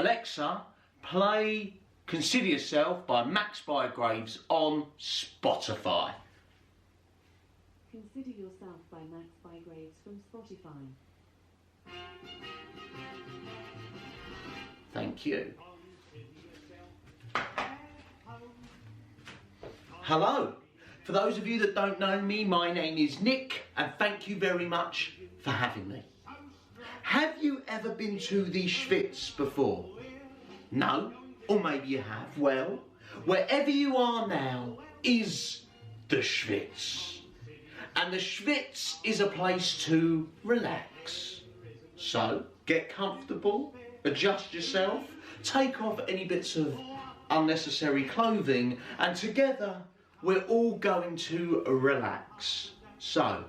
Alexa, play Consider Yourself by Max Bygraves on Spotify. Consider Yourself by Max Bygraves from Spotify. Thank you. Hello. For those of you that don't know me, my name is Nick, and thank you very much for having me. Have you ever been to the Schvitz before? No? Or maybe you have. Well, wherever you are now is the Schvitz. And the Schvitz is a place to relax. So, get comfortable, adjust yourself, take off any bits of unnecessary clothing, and together we're all going to relax. So,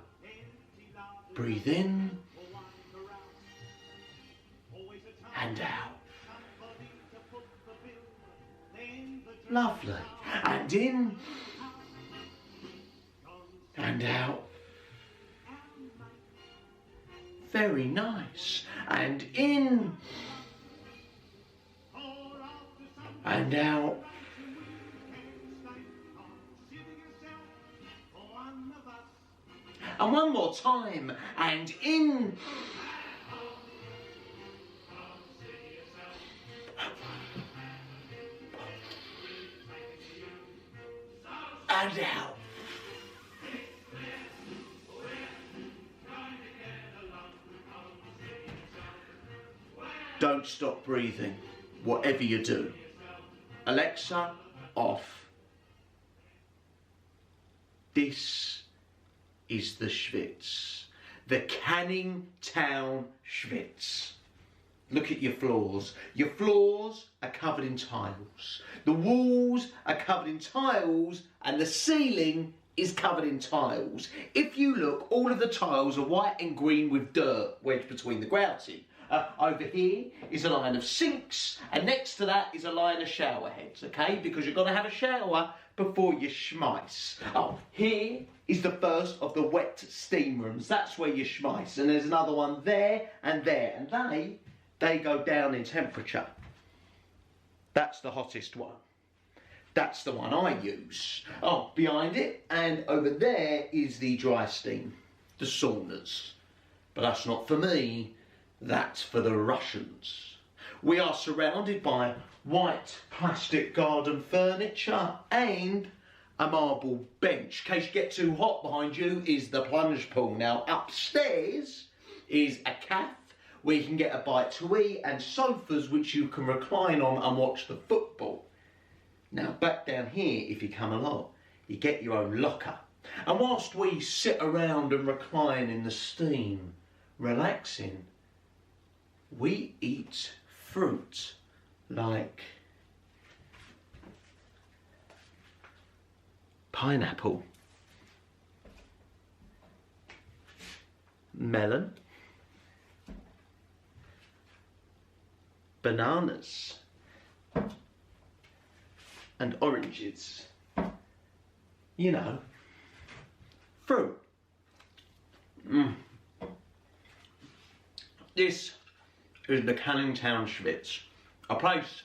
breathe in and out. Lovely. And in and out. Very nice. And in and out. And one more time. And in and out. Don't stop breathing, whatever you do. Alexa, off. This is the Schvitz, the Canning Town Schvitz. Look at your floors. Your floors are covered in tiles. The walls are covered in tiles, and the ceiling is covered in tiles. If you look, all of the tiles are white and green with dirt wedged between the grouting. Over here is a line of sinks, and next to that is a line of shower heads, okay? Because you've got to have a shower before you schmice. Oh, here is the first of the wet steam rooms. That's where you schmice. And there's another one there, and they go down in temperature. That's the hottest one. That's the one I use. Oh, behind it and over there is the dry steam, the saunas. But that's not for me, that's for the Russians. We are surrounded by white plastic garden furniture and a marble bench. In case you get too hot, behind you is the plunge pool. Now upstairs is a cafe where you can get a bite to eat, and sofas which you can recline on and watch the football. Now back down here, if you come along, you get your own locker. And whilst we sit around and recline in the steam, relaxing, we eat fruit like pineapple, melon, bananas and oranges. You know, fruit. This is the Canning Town Schvitz, a place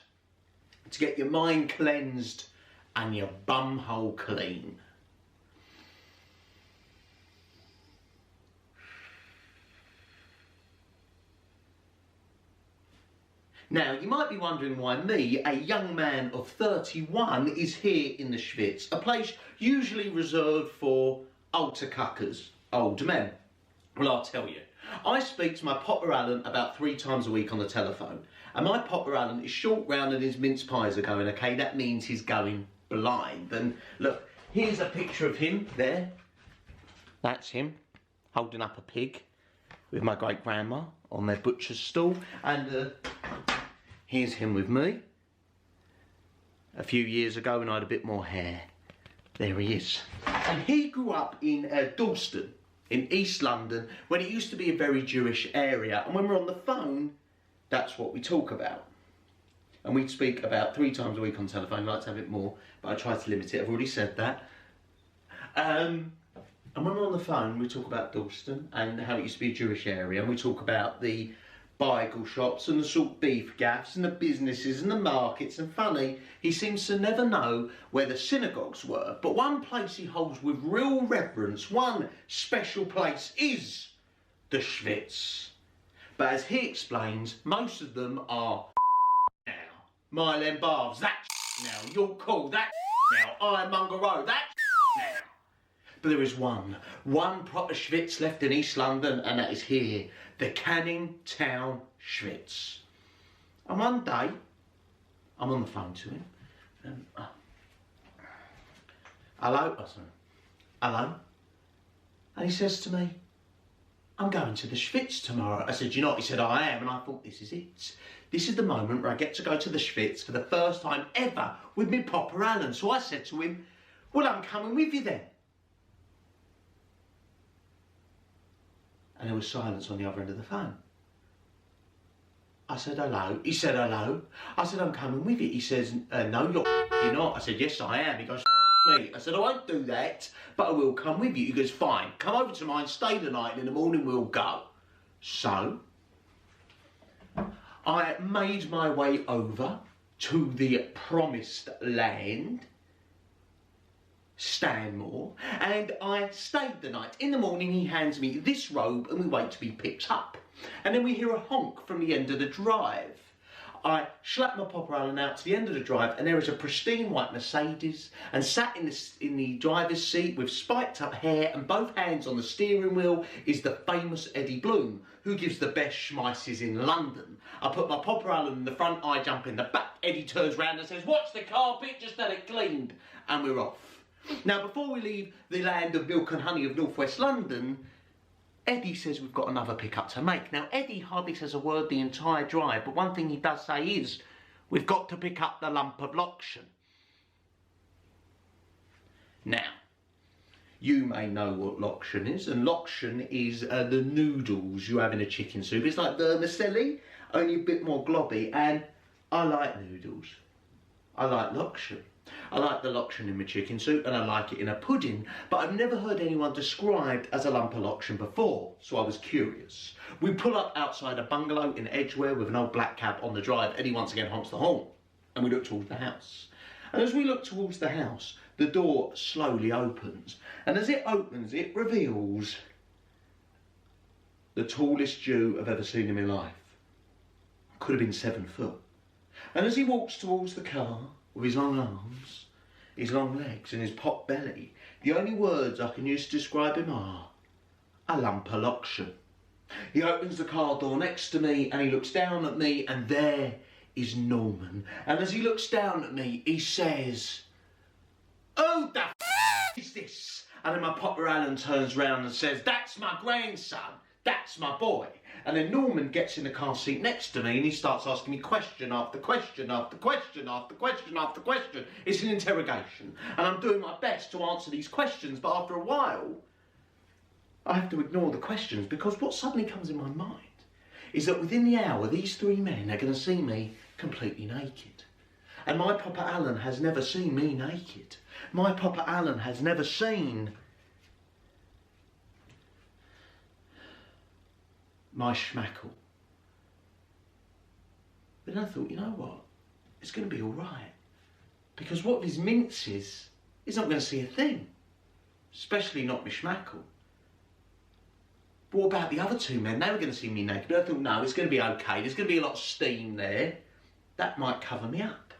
to get your mind cleansed and your bumhole clean. Now, you might be wondering why me, a young man of 31, is here in the Schvitz, a place usually reserved for altar cuckers, old men. Well, I'll tell you. I speak to my Popper Alan about 3 times a week on the telephone, and my Popper Alan is short, round, and his mince pies are going, okay? That means he's going blind. And look, here's a picture of him there. That's him, holding up a pig with my great-grandma on their butcher's stall. And here's him with me a few years ago when I had a bit more hair. There he is. And he grew up in Dalston, in East London, when it used to be a very Jewish area. And when we're on the phone, that's what we talk about. And we speak about 3 times a week on telephone. I like to have it more, but I try to limit it. I've already said that. And when we're on the phone, we talk about Dalston and how it used to be a Jewish area. And we talk about the bagel shops and the salt beef gaffs and the businesses and the markets, and funny, he seems to never know where the synagogues were. But one place he holds with real reverence, one special place, is the Schvitz. But as he explains, most of them are now. Mile End Baths, that now. York Hall, that now. Ironmonger Road, that now. But there is one proper Schvitz left in East London, and that is here, the Canning Town Schvitz. And one day, I'm on the phone to him, and hello, I said, hello, and he says to me, I'm going to the Schvitz tomorrow. I said, you know what? He said, I am, and I thought, this is it. This is the moment where I get to go to the Schvitz for the first time ever with me Papa Alan. So I said to him, well, I'm coming with you then. And there was silence on the other end of the phone. I said, hello. He said, hello. I said, I'm coming with you. He says, no, you're not. I said, yes, I am. He goes, me. I said, I won't do that, but I will come with you. He goes, fine. Come over to mine, stay the night, and in the morning we'll go. So, I made my way over to the promised land, Stanmore, and I stayed the night. In the morning he hands me this robe and we wait to be picked up. And then we hear a honk from the end of the drive. I slap my Papa Alan out to the end of the drive, and there is a pristine white Mercedes, and sat in the driver's seat with spiked up hair and both hands on the steering wheel is the famous Eddie Bloom, who gives the best schmices in London. I put my Papa Alan in the front, I jump in the back, Eddie turns round and says, watch the carpet, just had it cleaned, and we're off. Now, before we leave the land of milk and honey of northwest London, Eddie says we've got another pickup to make. Now, Eddie hardly says a word the entire drive, but one thing he does say is, we've got to pick up the lump of Lokshen. Now, you may know what Lokshen is, and Lokshen is the noodles you have in a chicken soup. It's like vermicelli, only a bit more globby, and I like noodles. I like Lokshen. I like the Lokshen in my chicken soup, and I like it in a pudding, but I've never heard anyone described as a lump of Lokshen before, so I was curious. We pull up outside a bungalow in Edgware with an old black cab on the drive. Eddie once again honks the horn, and we look towards the house. And as we look towards the house, the door slowly opens, and as it opens, it reveals the tallest Jew I've ever seen in my life. Could have been 7 foot. And as he walks towards the car, with his long arms, his long legs and his pot belly, the only words I can use to describe him are, a lump of Lokshen. He opens the car door next to me and he looks down at me, and there is Norman. And as he looks down at me, he says, who the is this? And then my Papa Alan turns round and says, that's my grandson, that's my boy. And then Norman gets in the car seat next to me and he starts asking me question after question after question after question after question. It's an interrogation. And I'm doing my best to answer these questions, but after a while, I have to ignore the questions, because what suddenly comes in my mind is that within the hour, these 3 men are going to see me completely naked. And my Papa Alan has never seen me naked. My Papa Alan has never seen my schmackle. But then I thought, you know what? It's going to be all right. Because what if his minces is not going to see a thing. Especially not my schmackle. But what about the other 2 men? They were going to see me naked. But I thought, no, it's going to be okay. There's going to be a lot of steam there. That might cover me up.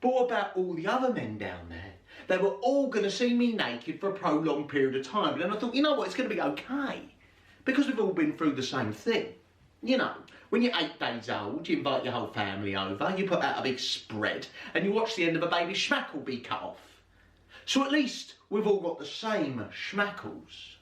But what about all the other men down there? They were all going to see me naked for a prolonged period of time. But then I thought, you know what? It's going to be okay. Because we've all been through the same thing. You know, when you're 8 days old, you invite your whole family over, you put out a big spread, and you watch the end of a baby's schmackle be cut off. So at least we've all got the same schmackles.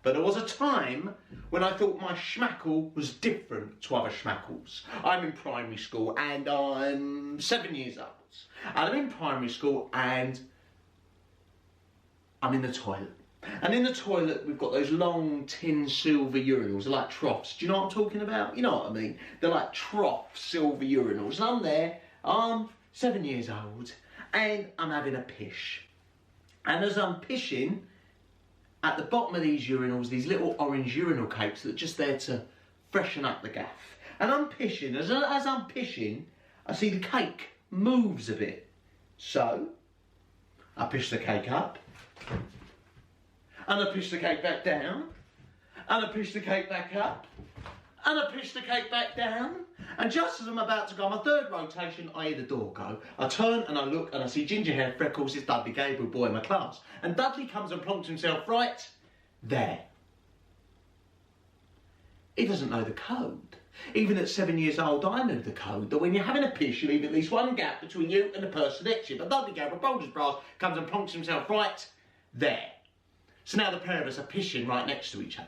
But there was a time when I thought my schmackle was different to other schmackles. I'm in primary school and I'm 7 years old. And I'm in primary school and I'm in the toilet. And in the toilet, we've got those long tin silver urinals. They're like troughs. Do you know what I'm talking about? You know what I mean? They're like trough silver urinals. And I'm there, I'm 7 years old, and I'm having a pish. And as I'm pishing, at the bottom of these urinals, these little orange urinal cakes that are just there to freshen up the gaff. And I'm pissing. As I'm pissing, I see the cake moves a bit. So, I pish the cake up. And I pish the cake back down. And I pish the cake back up. And I pish the cake back down. And just as I'm about to go on my third rotation, I hear the door go. I turn and I look and I see ginger hair, freckles, it's Dudley Gabriel, boy in my class. And Dudley comes and plonks himself right there. He doesn't know the code. Even at 7 years old, I knew the code, that when you're having a piss, you leave at least one gap between you and the person next to you. But Dudley Gabriel, bold as brass, comes and plonks himself right there. So now the pair of us are pissing right next to each other.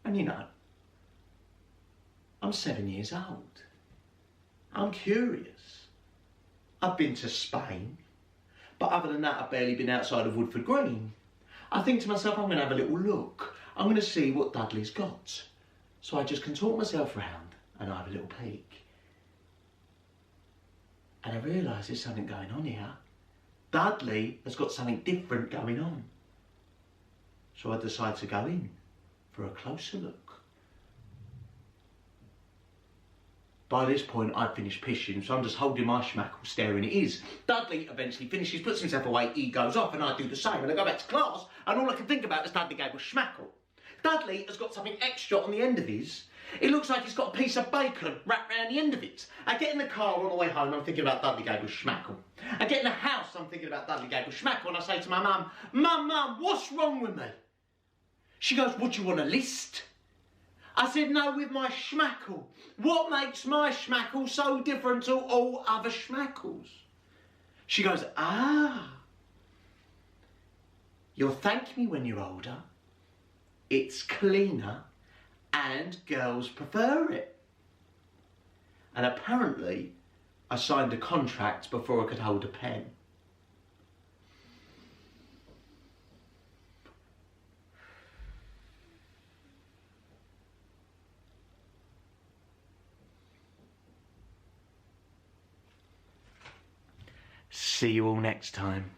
And you know, I'm 7 years old. I'm curious. I've been to Spain, but other than that, I've barely been outside of Woodford Green. I think to myself, I'm going to have a little look. I'm going to see what Dudley's got. So I just contort myself round and I have a little peek. And I realise there's something going on here. Dudley has got something different going on. So I decide to go in for a closer look. By this point, I've finished pissing, so I'm just holding my schmackle, staring at his. Dudley eventually finishes, puts himself away, he goes off, and I do the same. And I go back to class, and all I can think about is Dudley Gabriel's schmackle. Dudley has got something extra on the end of his. It looks like he's got a piece of bacon wrapped around the end of it. I get in the car on the way home, I'm thinking about Dudley Gabriel's schmackle. I get in the house, I'm thinking about Dudley Gabriel's schmackle, and I say to my mum, Mum, what's wrong with me? She goes, what, do you want a list? I said, no, with my schmackle. What makes my schmackle so different to all other schmackles? She goes, you'll thank me when you're older. It's cleaner and girls prefer it. And apparently, I signed a contract before I could hold a pen. See you all next time.